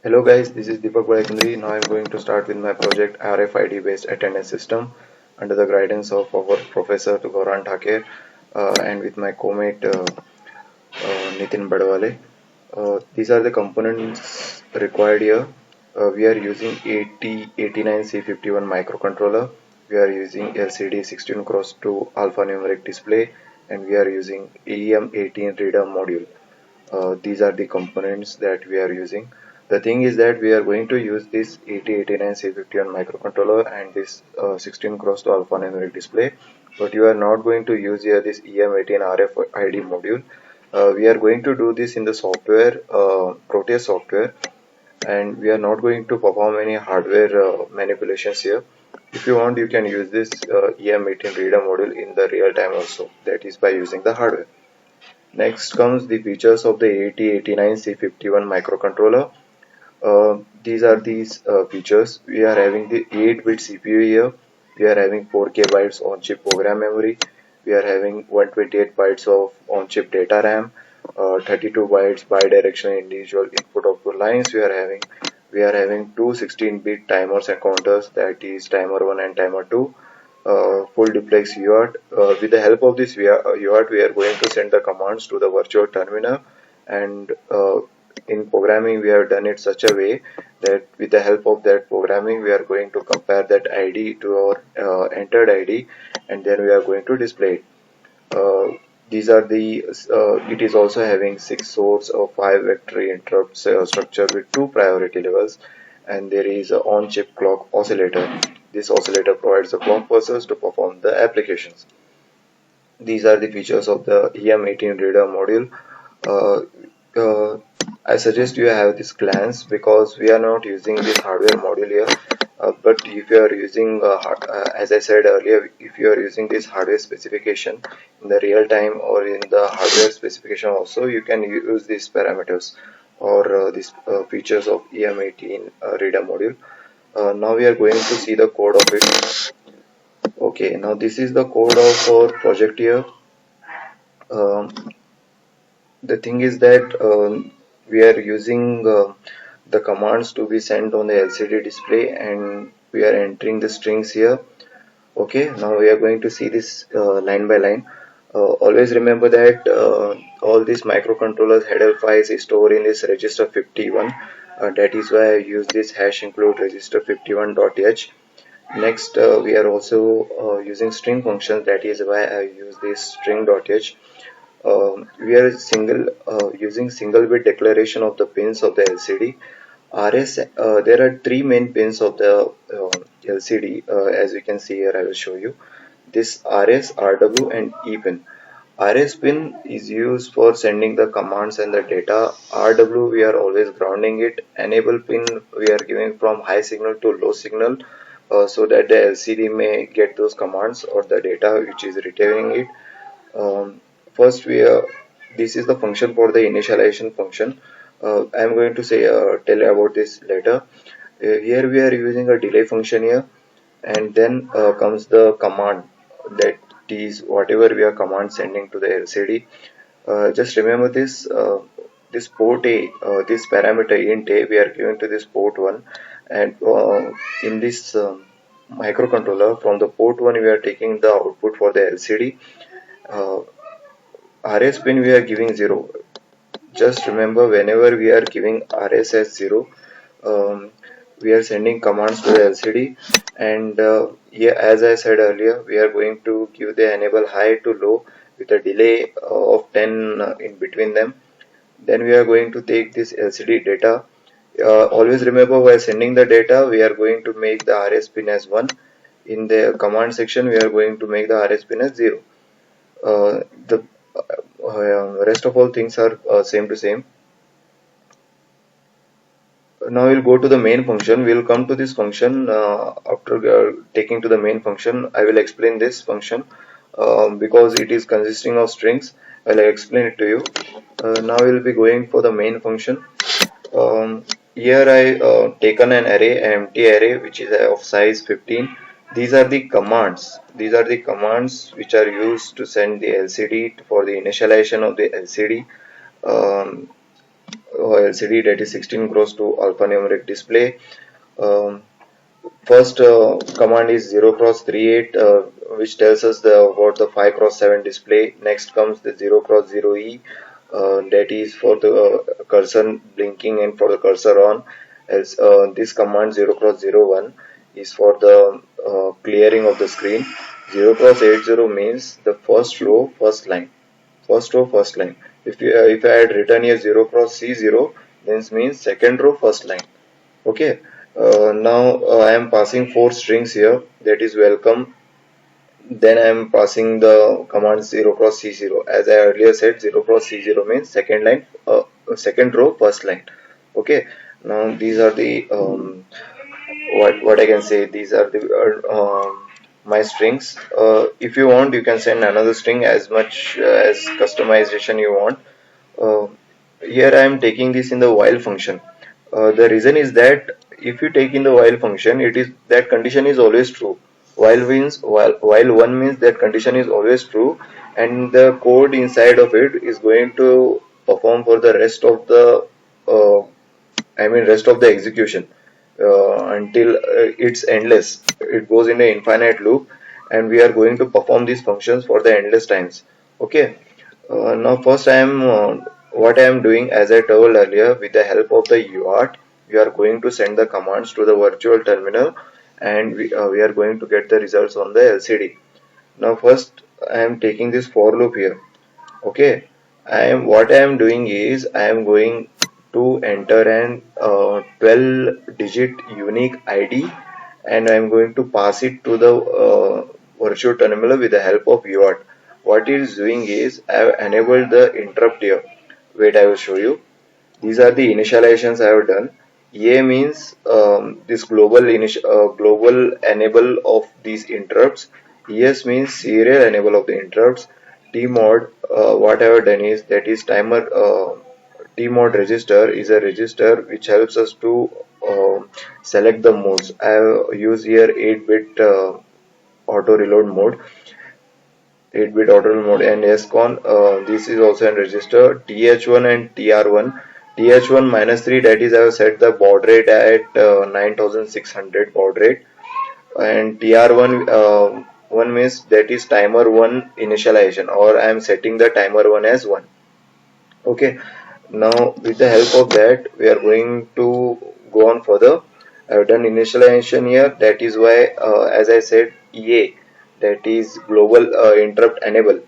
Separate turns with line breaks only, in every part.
Hello guys, this is Deepak Vadakundri. Now I'm going to start with my project RFID based attendance system under the guidance of our professor Gaurang Thake and with my co-mate Nitin Badwale. These are the components required here. We are using 8089C51 microcontroller. We are using LCD 16x2 alphanumeric display and we are using EM18 reader module. These are the components that we are using. The thing is that we are going to use this 8089C51 microcontroller and this 16 cross to alphanumeric display, but you are not going to use here this EM18 RFID module. We are going to do this in the software, Proteus software, and we are not going to perform any hardware manipulations here. If you want, you can use this EM18 reader module in the real time also, that is by using the hardware. Next comes the features of the 8089C51 microcontroller. These are these features. We are having the 8-bit CPU here. We are having 4K bytes on-chip program memory. We are having 128 bytes of on-chip data RAM, 32 bytes bidirectional individual input-output lines. We are having two 16-bit timers and counters, that is timer 1 and timer 2. Full duplex UART. With the help of this UART, we are going to send the commands to the virtual terminal, and in programming we have done it such a way that with the help of that programming we are going to compare that ID to our entered ID, and then we are going to display it. These are the it is also having 6 source or 5 vector interrupts structure with 2 priority levels, and there is a on-chip clock oscillator. This oscillator provides the clock pulses to perform the applications. These are the features of the EM18 reader module. Uh, uh, I suggest you have this glance because we are not using this hardware module here. But if you are using, as I said earlier, if you are using this hardware specification in the real time or in the hardware specification also, you can use these parameters or these features of EM18 reader module. Now we are going to see the code of it. Okay, now this is the code of our project here. Um, the thing is that we are using the commands to be sent on the LCD display, and we are entering the strings here. Okay, now we are going to see this line by line. Always remember that all these microcontrollers header files is stored in this register 51. That is why I use this hash include register 51.h. Next, we are also using string functions. That is why I use this string.h. We are using single bit declaration of the pins of the LCD. RS, there are three main pins of the LCD. As you can see here, I will show you. This RS, RW, and E pin. RS pin is used for sending the commands and the data. RW, we are always grounding it. Enable pin, we are giving from high signal to low signal, so that the LCD may get those commands or the data which is retrieving it. Um, First, this is the function for the initialization function. I am going to tell about this later. Here we are using a delay function here, and then comes the command, that is whatever we are command sending to the LCD. Just remember this. This port A, this parameter int A, we are giving to this port 1, and in this microcontroller from the port 1 we are taking the output for the LCD. Uh, RS pin we are giving 0. Just remember, whenever we are giving RS as 0, we are sending commands to the LCD, and yeah, as I said earlier, we are going to give the enable high to low with a delay of 10 in between them. Then we are going to take this LCD data. Always remember, while sending the data, we are going to make the RS pin as 1. In the command section, we are going to make the RS pin as 0. The rest of all things are same to same. Now we'll go to the main function. We'll come to this function after taking to the main function. I will explain this function because it is consisting of strings. I'll explain it to you. Now we'll be going for the main function. Here I taken an array, an empty array, which is of size 15. These are the commands. These are the commands which are used to send the LCD for the initialization of the LCD. Um, LCD, that is 16 cross 2 alphanumeric display. Um, First command is 0 cross 38, which tells us about the 5 cross 7 display. Next comes the 0 cross 0E, that is for the cursor blinking and for the cursor on. Else, this command 0 cross 01 is for the clearing of the screen. 0 cross 80 means the first row, first line. First row, first line. If I had written here 0 cross C0, then means second row, first line. Okay. Now I am passing 4 strings here, that is welcome. Then I am passing the command 0 cross C0. As I earlier said, 0 cross C0 means second line, second row, first line. Okay. Now these are the what I can say. These are the my strings. If you want, you can send another string as much as customization you want. Uh, Here I am taking this in the while function. The reason is that if you take in the while function, it is that condition is always true. While one means that condition is always true, and the code inside of it is going to perform for the rest of the rest of the execution until it's endless. It goes in an infinite loop, and we are going to perform these functions for the endless times. Okay. Now first what I am doing, as I told earlier, with the help of the UART, we are going to send the commands to the virtual terminal, and we are going to get the results on the LCD. Now first I am taking this for loop here. Okay, what I am doing is I am going to enter an 12-digit unique ID, and I am going to pass it to the virtual terminal with the help of UART. What it is doing is I have enabled the interrupt here. Wait, I will show you. These are the initializations I have done. A means this global enable of these interrupts. ES means serial enable of the interrupts. Tmod, what I have done is that is timer. Tmod register is a register which helps us to select the modes. I have used here 8-bit auto reload mode. 8-bit auto mode, and SCON, this is also in register. TH1 and TR1. TH1 -3, that is I have set the baud rate at 9600 baud rate, and TR1 one means that is timer 1 initialization, or I am setting the timer 1 as 1. Okay. Now with the help of that we are going to go on further. I have done initialization here, that is why as I said EA, that is global interrupt enable.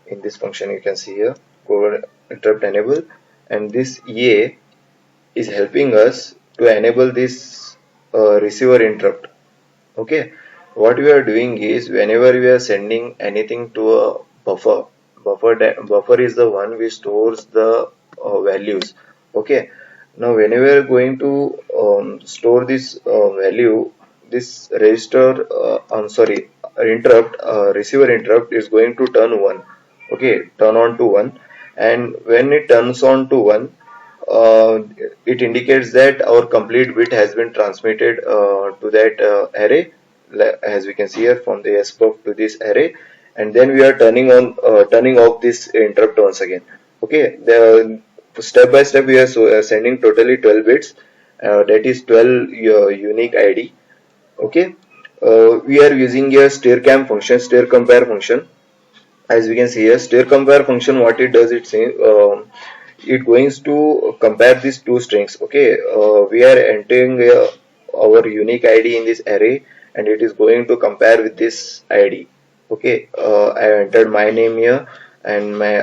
In this function you can see here global interrupt enable, and this EA is helping us to enable this receiver interrupt. Okay, what we are doing is whenever we are sending anything to a buffer is the one which stores the values. Okay, now whenever we are going to store this value, this register sorry, interrupt, receiver interrupt is going to turn 1. Okay, turn on to 1, and when it turns on to 1, uh, it indicates that our complete bit has been transmitted to that array, as we can see here from the SBUF to this array, and then we are turning off this interrupt once again. Okay, the step by step we are sending totally 12 bits, that is 12 unique ID. Okay, we are using a stircam function, stir compare function. As we can see here, stir compare function, what it does, it going to compare these two strings. Okay, we are entering our unique ID in this array, and it is going to compare with this ID. Okay, I entered my name here and my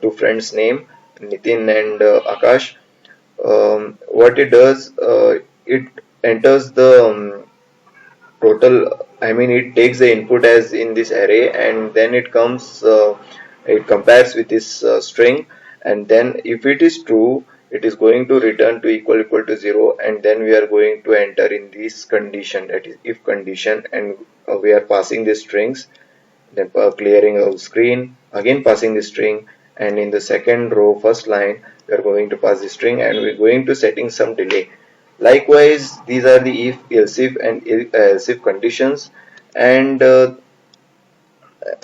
two friends name, Nitin and Akash. What it does, it enters the total, I mean it takes the input as in this array, and then it compares with this string, and then if it is true, it is going to return to equal to 0, and then we are going to enter in this condition, that is if condition, and we are passing the strings, then clearing our screen, again passing the string, and in the second row first line we are going to pass the string, and we are going to setting some delay. Likewise, these are the if, else if, and else if conditions. And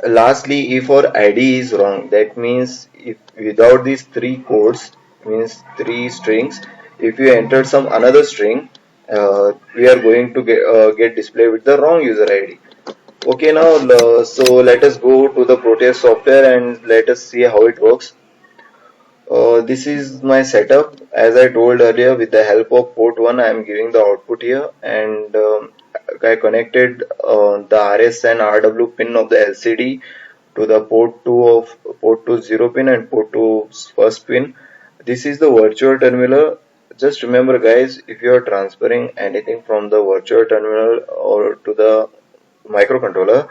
lastly, if our ID is wrong, that means if without these three codes, means three strings. If you enter some another string, we are going to get display with the wrong user ID. Okay, now so let us go to the Proteus software and let us see how it works. This is my setup. As I told earlier, with the help of port 1, I am giving the output here, and I connected the RS and RW pin of the LCD to the port 2 0 pin and port 2 first pin. This is the virtual terminal. Just remember, guys, if you are transferring anything from the virtual terminal or to the microcontroller,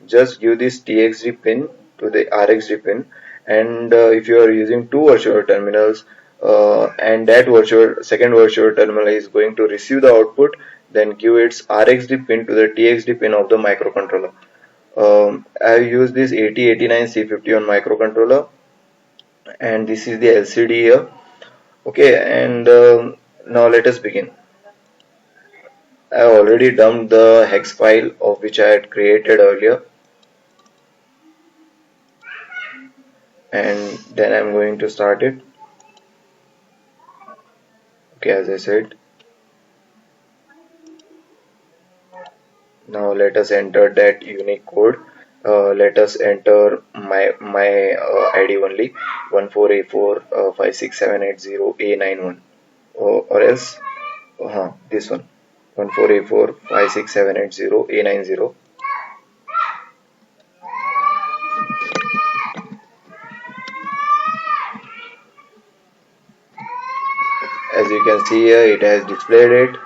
just give this TXD pin to the RXD pin, and if you are using two virtual terminals and that second virtual terminal is going to receive the output, then give its RXD pin to the TXD pin of the microcontroller. I use this 8089C50 on microcontroller, and this is the LCD here. Okay, and now let us begin. I already dumped the hex file of which I had created earlier, and then I'm going to start it. Okay, as I said, now let us enter that unique code. Let us enter my ID only, 14A4567880A91, or else this one, 14A4567880A90. As you can see here, it has displayed it.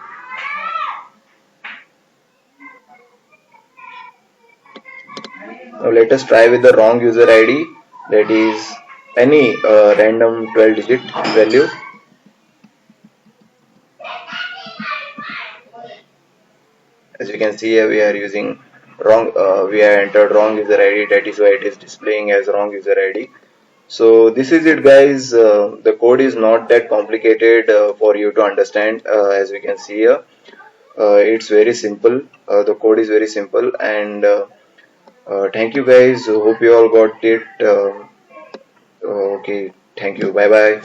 Now let us try with the wrong user ID, that is any random 12-digit value. As you can see here, we are using wrong. We have entered wrong user ID. That is why it is displaying as wrong user ID. So this is it, guys. The code is not that complicated for you to understand. As we can see here, it's very simple. The code is very simple, and thank you, guys. Hope you all got it. Okay, thank you. Bye bye.